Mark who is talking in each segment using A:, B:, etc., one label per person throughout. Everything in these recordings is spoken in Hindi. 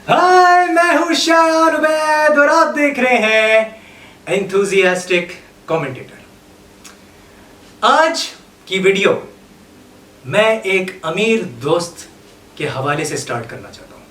A: हाय, मैं हूं शायान उबैद और आप देख रहे हैं एंथुजियास्टिक कमेंटेटर। आज की वीडियो मैं एक अमीर दोस्त के हवाले से स्टार्ट करना चाहता हूं।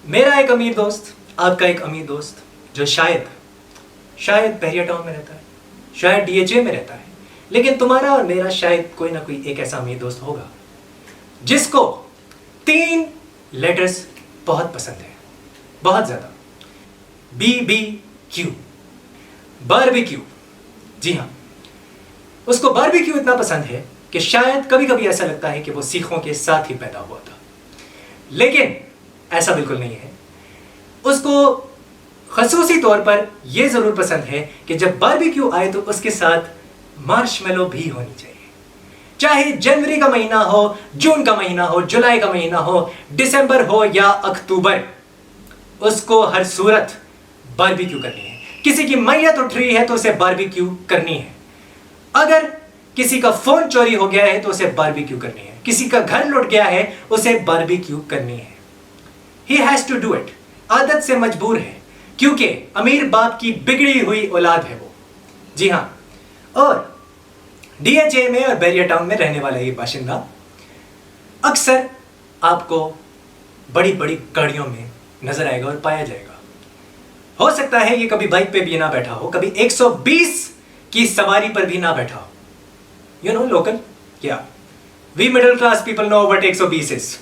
A: मेरा एक अमीर दोस्त, आपका एक अमीर दोस्त, जो शायद बहरिया टाउन में रहता है, शायद डीएचए में रहता है, लेकिन तुम्हारा और मेरा शायद कोई ना कोई एक ऐसा अमीर दोस्त होगा जिसको 3 लेटर्स बहुत पसंद है, बहुत ज्यादा। BBQ, barbecue. जी हाँ, उसको बारबेक्यू इतना पसंद है कि शायद कभी कभी ऐसा लगता है कि वो सिखों के साथ ही पैदा हुआ था, लेकिन ऐसा बिल्कुल नहीं है। उसको खसूसी तौर पर यह जरूर पसंद है कि जब बारबेक्यू आए तो उसके साथ मार्शमेलो भी होनी चाहिए। चाहे जनवरी का महीना हो, जून का महीना हो, जुलाई का महीना हो, दिसंबर हो या अक्टूबर, उसको हर सूरत बारबेक्यू करनी है। किसी की मैयत उठ रही है तो उसे बारबेक्यू करनी है। अगर किसी का फोन चोरी हो गया है तो उसे बारबेक्यू करनी है। किसी का घर लुट गया है, उसे बारबेक्यू करनी है। He has to do it। आदत से मजबूर है, क्योंकि अमीर बाप की बिगड़ी हुई औलाद है वो। जी हां, और डीएचए में और बहरिया टाउन में रहने वाला ये बाशिंदा अक्सर आपको बड़ी बड़ी गाड़ियों में नजर आएगा और पाया जाएगा। हो सकता है ये कभी बाइक पे भी ना बैठा हो, कभी 120 की सवारी पर भी ना बैठा हो। यू नो लोकल, क्या we middle class people know what 120 is.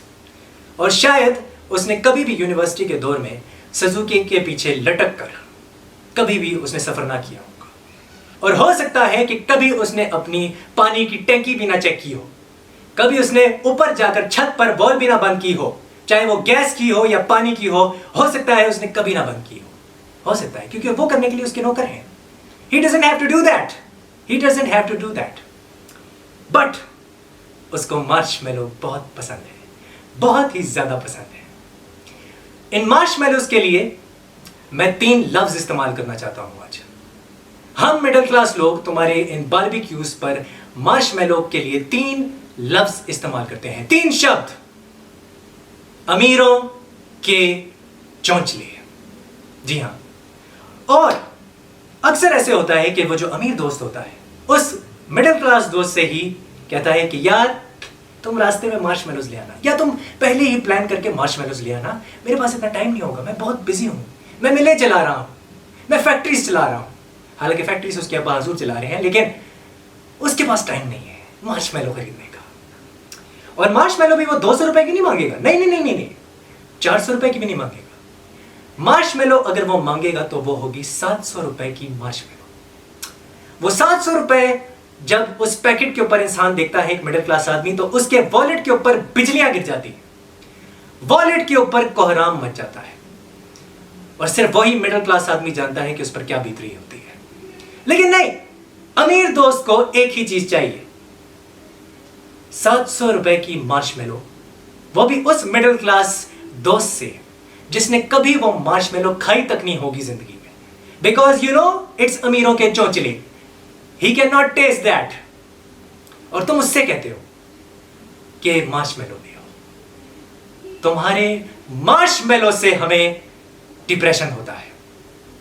A: और शायद उसने कभी भी यूनिवर्सिटी के दौर में सुजुकी के पीछे लटक कर कभी भी उसने सफर ना किया होगा। और हो सकता है कि कभी उसने अपनी पानी की टैंकी भी ना चेक की हो, कभी उसने ऊपर जाकर छत पर बॉल भी ना बंद की हो, चाहे वो गैस की हो या पानी की हो सकता है उसने कभी ना बंद की हो सकता है, क्योंकि वो करने के लिए उसके नौकर हैं। He doesn't have to do that. He doesn't have to do that. But उसको मार्शमेलो बहुत पसंद है, बहुत ही ज्यादा पसंद है। इन मार्शमेलोस के लिए मैं 3 लफ्ज इस्तेमाल करना चाहता हूं आज। हम मिडिल क्लास लोग तुम्हारे इन बारबेक्यूज पर मार्शमेलो के लिए 3 लफ्ज इस्तेमाल करते हैं, 3 शब्द। अमीरों के चौंचले। जी हां, और अक्सर ऐसे होता है कि वो जो अमीर दोस्त होता है उस मिडिल क्लास दोस्त से ही कहता है कि यार तुम रास्ते में मार्शमेलोस ले आना, या तुम पहले ही प्लान करके मार्शमेलोस ले आना, मेरे पास इतना टाइम नहीं होगा, मैं बहुत बिजी हूं, मैं मिलें चला रहा हूं, मैं फैक्ट्रीज चला रहा हूं। हालांकि फैक्ट्रीज उसके अब्बा हजूर चला रहे हैं, लेकिन उसके पास टाइम नहीं है मार्शमेलो खरीदने का। और मार्शमेलो भी वो 200 रुपए की नहीं मांगेगा, नहीं, 400 रुपए की भी नहीं मांगेगा। मार्शमेलो अगर वो मांगेगा तो वो होगी 700 रुपए की मार्शमेलो। वो 700 रुपए जब उस पैकेट के ऊपर इंसान देखता है, एक मिडिल क्लास आदमी, तो उसके वॉलेट के ऊपर बिजलियां गिर जाती है, वॉलेट के ऊपर कोहराम मच जाता है। और सिर्फ वही मिडिल क्लास आदमी जानता है कि उस पर क्या बीत रही होती है। लेकिन नहीं, अमीर दोस्त को एक ही चीज चाहिए, 700 रुपए की मार्शमेलो, वो भी उस मिडिल क्लास दोस्त से जिसने कभी वो मार्शमेलो खाई तक नहीं होगी जिंदगी में। बिकॉज यू नो इट्स अमीरों के चौंचले, he can not taste that. और तुम उससे कहते हो कि मार्शमेलो ले आओ। तुम्हारे मार्शमेलो से हमें डिप्रेशन होता है,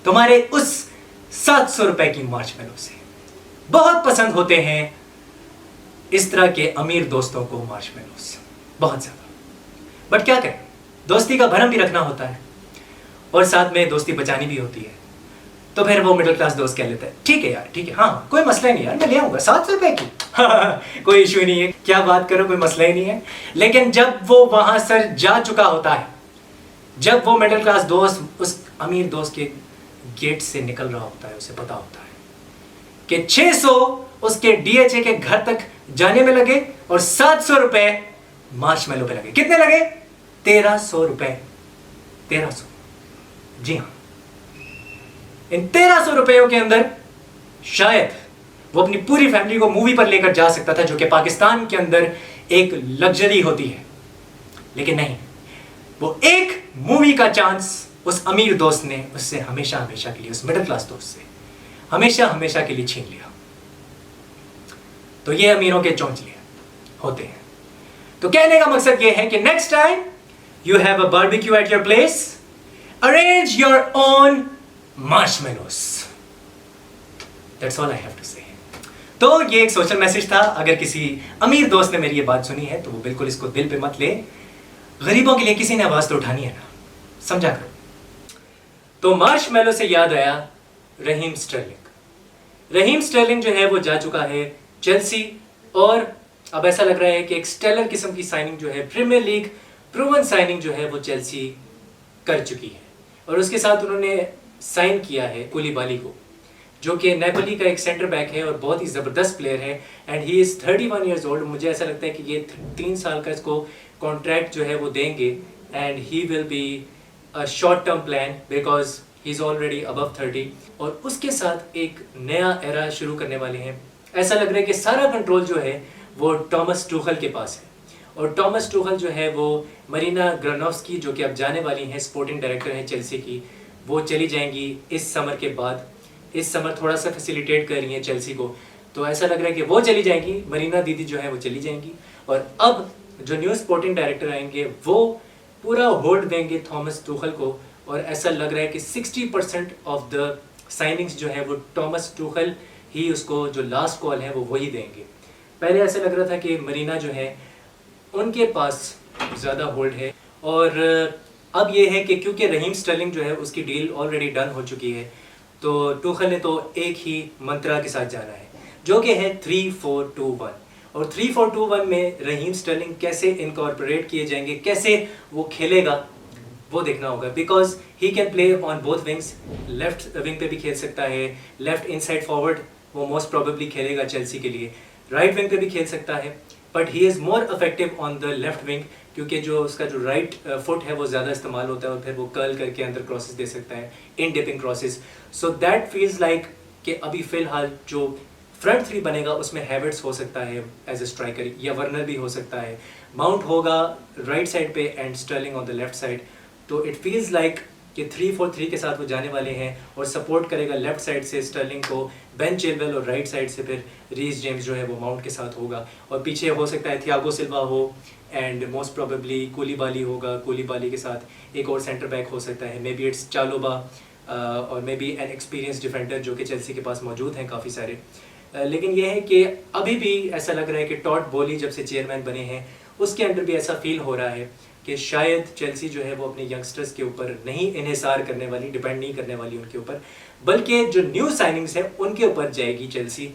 A: तुम्हारे उस 700 रुपए की मार्शमेलो से। बहुत पसंद होते हैं इस तरह के अमीर दोस्तों को मार्शमेलोस, बहुत ज्यादा। बट क्या करें, दोस्ती का भरम भी रखना होता है और साथ में दोस्ती बचानी भी होती है। तो फिर वो मिडिल क्लास दोस्त कह लेता है ठीक है यार, ठीक है, हाँ कोई मसला ही नहीं यार, मैं ले आऊंगा 700 रुपए की, कोई इशू ही नहीं है, क्या बात करो, कोई मसला ही नहीं है। लेकिन जब वो वहां सर जा चुका होता है, जब वो मिडिल क्लास दोस्त उस अमीर दोस्त के गेट से निकल रहा होता है, उसे पता होता है कि 600 उसके डीएचए के घर तक जाने में लगे और 700 रुपए मार्शमेलो पे लगे। कितने लगे? 1300 रुपए। 1300। जी हां, इन 1300 रुपयों के अंदर शायद वो अपनी पूरी फैमिली को मूवी पर लेकर जा सकता था, जो कि पाकिस्तान के अंदर एक लग्जरी होती है। लेकिन नहीं, वो एक मूवी का चांस उस अमीर दोस्त ने उससे हमेशा हमेशा के लिए, उस मिडिल क्लास दोस्त से हमेशा हमेशा के लिए छीन लिया। तो ये अमीरों के चौंचले होते हैं। तो कहने का मकसद ये है कि next time You have a barbecue at your place? Arrange your own marshmallows. That's all I have to say. तो ये एक सोशल मैसेज था. अगर किसी अमीर दोस्त ने मेरी ये बात सुनी है तो वो बिल्कुल इसको दिल पे मत ले. गरीबों के लिए किसी ने आवाज तो उठानी है ना, समझा करो. तो मार्शमेलो से याद आया रहीम स्टर्लिंग. रहीम स्टर्लिंग जो है वो जा चुका है चेल्सी, और अब ऐसा लग रहा है कि एक स्टेलर किस्म की साइनिंग जो है, प्रीमियर लीग प्रूवन साइनिंग जो है वो चेल्सी कर चुकी है. और उसके साथ उन्होंने साइन किया है कूलिबाली को, जो कि नेपोली का एक सेंटर बैक है और बहुत ही ज़बरदस्त प्लेयर है. And he is 31 years old. मुझे ऐसा लगता है कि ये 3 साल का इसको कॉन्ट्रैक्ट जो है वो देंगे. And he will be a short term plan because he is already above 30. और उसके साथ एक नया एरा शुरू करने वाले हैं. ऐसा लग रहा है कि सारा कंट्रोल जो है वो टॉमस टूखल के पास है. और टॉमस टूखल जो है वो मरीना ग्रानोव्स्की, जो कि अब जाने वाली हैं, स्पोर्टिंग डायरेक्टर हैं चेल्सी की, वो चली जाएंगी इस समर के बाद. इस समर थोड़ा सा फैसिलिटेट कर रही हैं चेल्सी को, तो ऐसा लग रहा है कि वो चली जाएंगी. मरीना दीदी जो है वो चली जाएंगी. और अब जो न्यू स्पोर्टिंग डायरेक्टर आएंगे वो पूरा होल्ड देंगे थॉमस टूखल को. और ऐसा लग रहा है कि 60% ऑफ द साइनिंग्स जो है वो टॉमस टूखल ही, उसको जो लास्ट कॉल है वो वही देंगे. पहले ऐसा लग रहा था कि मरीना जो है उनके पास ज़्यादा होल्ड है. और अब ये है कि क्योंकि रहीम स्टर्लिंग जो है उसकी डील ऑलरेडी डन हो चुकी है, तो टूखल ने तो एक ही मंत्रा के साथ जाना है, जो कि है 3-4-2-1. और 3-4-2-1 में रहीम स्टर्लिंग कैसे इनकॉर्पोरेट किए जाएंगे, कैसे वो खेलेगा, वो देखना होगा. Because he can play on both wings. Left wing पे भी खेल सकता है, लेफ्ट इनसाइड फॉरवर्ड वो मोस्ट प्रोबेबली खेलेगा चेल्सी के लिए, राइट विंग पे भी खेल सकता है. But he is more effective on the left wing, क्योंकि जो उसका जो राइट फुट है वो ज़्यादा इस्तेमाल होता है, और फिर वो कर्ल करके अंदर क्रॉसेस दे सकता है, in dipping crosses. So that feels like कि अभी फ़िलहाल जो फ्रंट थ्री बनेगा उसमें हैवर्ट्स हो सकता है एज ए स्ट्राइकर, या वर्नर भी हो सकता है. माउंट होगा राइट साइड पे and Sterling on the left side. तो इट फील्स लाइक कि 3-4-3 के साथ वो जाने वाले हैं, और सपोर्ट करेगा लेफ्ट साइड से स्टर्लिंग को बेन चिलवेल, और राइट साइड से फिर रीस जेम्स जो है वो माउंट के साथ होगा. और पीछे हो सकता है थियागो सिल्वा हो, एंड मोस्ट प्रोबेबली कूलिबाली होगा. कूलिबाली के साथ एक और सेंटर बैक हो सकता है, मे बी इट्स चालोबा, और may be an experience defender जो कि चेल्सी के पास मौजूद हैं काफ़ी सारे. लेकिन यह है कि अभी भी ऐसा लग रहा है कि टॉड बोली जब से चेयरमैन बने हैं उसके अंदर भी ऐसा फील हो रहा है कि शायद चेल्सी जो है वो अपने यंगस्टर्स के ऊपर नहीं इन्हिसार करने वाली, डिपेंड नहीं करने वाली उनके ऊपर, बल्कि जो न्यू साइनिंग्स हैं उनके ऊपर जाएगी चेल्सी.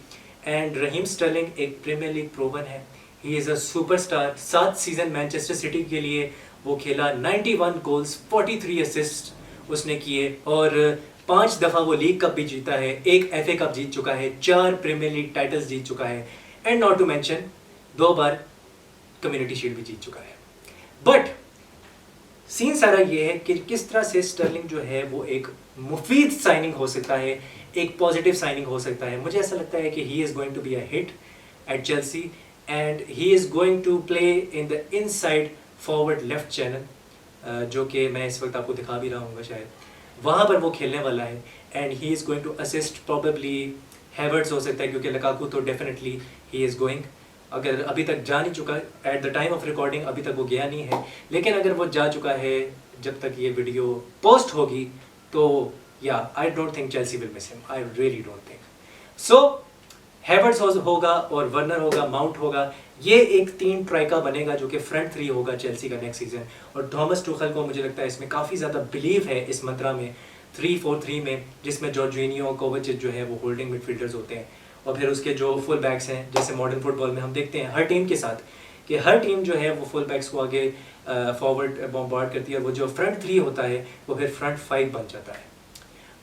A: एंड रहीम स्टर्लिंग एक प्रीमियर लीग प्रूवन है, ही is a superstar. 7 season Manchester city के लिए वो खेला, 91 गोल्स, 43 असिस्ट उसने किए, और 5 दफ़ा वो लीग कप भी जीता है, एक FA कप जीत चुका है, 4 प्रीमियर लीग टाइटल्स जीत चुका है, एंड नॉट टू मेंशन 2 बार कम्युनिटी शील्ड भी जीत चुका है. बट सीन सारा ये है कि किस तरह से स्टर्लिंग जो है वो एक मुफीद साइनिंग हो सकता है, एक पॉजिटिव साइनिंग हो सकता है. मुझे ऐसा लगता है कि he is going to be a hit at Chelsea, and he is going to play in the inside forward left channel, जो कि मैं इस वक्त आपको दिखा भी रहा हूँ शायद, वहाँ पर वो खेलने वाला है. And he is going to assist probably Havertz हो सकता है, क्योंकि लकाकू तो डेफिनेटली ही इज़ गोइंग, अगर अभी तक जा नहीं चुका at the time of recording, अभी तक वो गया नहीं है, लेकिन अगर वो जा चुका है जब तक ये वीडियो पोस्ट होगी, तो या I don't think Chelsea will miss him, I really don't think so. Havertz होगा और वर्नर होगा, माउंट होगा, ये एक 3 ट्राइका बनेगा जो कि फ्रंट 3 होगा चेल्सी का नेक्स्ट सीजन. और थॉमस टूखल को मुझे लगता है इसमें काफ़ी ज़्यादा बिलीव है, इस मंत्रा में 3-4-3 में, जिसमें जॉर्जिनियो, कोवाचिच जो है वो होल्डिंग मिडफील्डर्स होते हैं, और फिर उसके जो फुल बैक्स हैं, जैसे मॉडर्न फुटबॉल में हम देखते हैं हर टीम के साथ कि हर टीम जो है वो फुल बैक्स को आगे फॉरवर्ड बॉम्बार्ड करती है, और वो जो फ्रंट 3 होता है वो फिर फ्रंट 5 बन जाता है.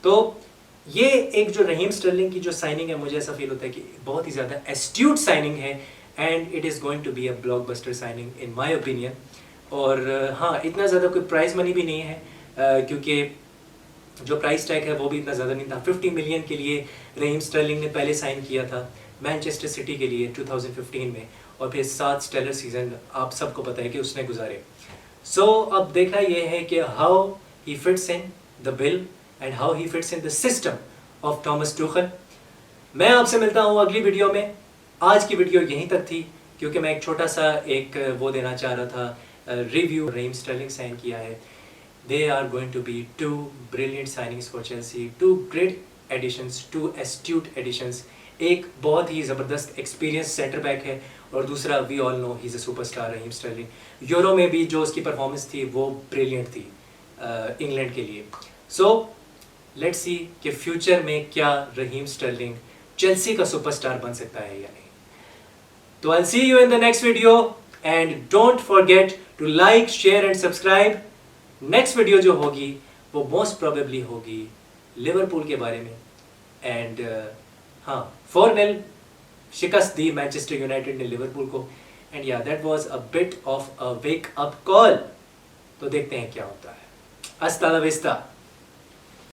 A: तो ये एक जो रहीम स्टर्लिंग की जो साइनिंग है, मुझे ऐसा फील होता है कि बहुत ही ज़्यादा एस्ट्यूट साइनिंग है, and it is going to be a blockbuster signing in my opinion. और हाँ, इतना ज़्यादा कोई प्राइस मनी भी नहीं है, क्योंकि जो प्राइस टैग है वो भी इतना ज़्यादा नहीं था. 50 मिलियन के लिए रहीम स्टर्लिंग ने पहले साइन किया था मैनचेस्टर सिटी के लिए 2015 में, और फिर 7 स्टेलर सीजन आप सबको पता है कि उसने गुजारे. सो अब देखना ये है कि how he fits in the bill and how he fits in the system of Thomas Tuchel. मैं आपसे मिलता हूँ अगली वीडियो में. आज की वीडियो यहीं तक थी, क्योंकि मैं एक छोटा सा एक वो देना चाह रहा था रिव्यू रहीम स्टर्लिंग साइन किया है. They are going to be two brilliant signings for Chelsea, two great additions, two astute additions. एक बहुत ही ज़बरदस्त एक्सपीरियंस सेंटर बैक है और दूसरा we all know he is a superstar Raheem Sterling. Euro में भी जो उसकी परफॉर्मेंस थी वो ब्रिलियंट थी इंग्लैंड के लिए. सो लेट्स सी कि फ्यूचर में क्या रहीम स्टर्लिंग चेल्सी का सुपरस्टार बन सकता है या नहीं. तो I will see you in the next video and don't forget to like, share and subscribe. Next video जो होगी वो मोस्ट प्रोबेबली होगी लिवरपूल के बारे में. एंड हाँ, 4-0 शिकस्त दी मैनचेस्टर यूनाइटेड ने लिवरपूल को. एंड या that was a bit of a wake up call. तो देखते हैं क्या होता है. हस्ता ला विस्ता.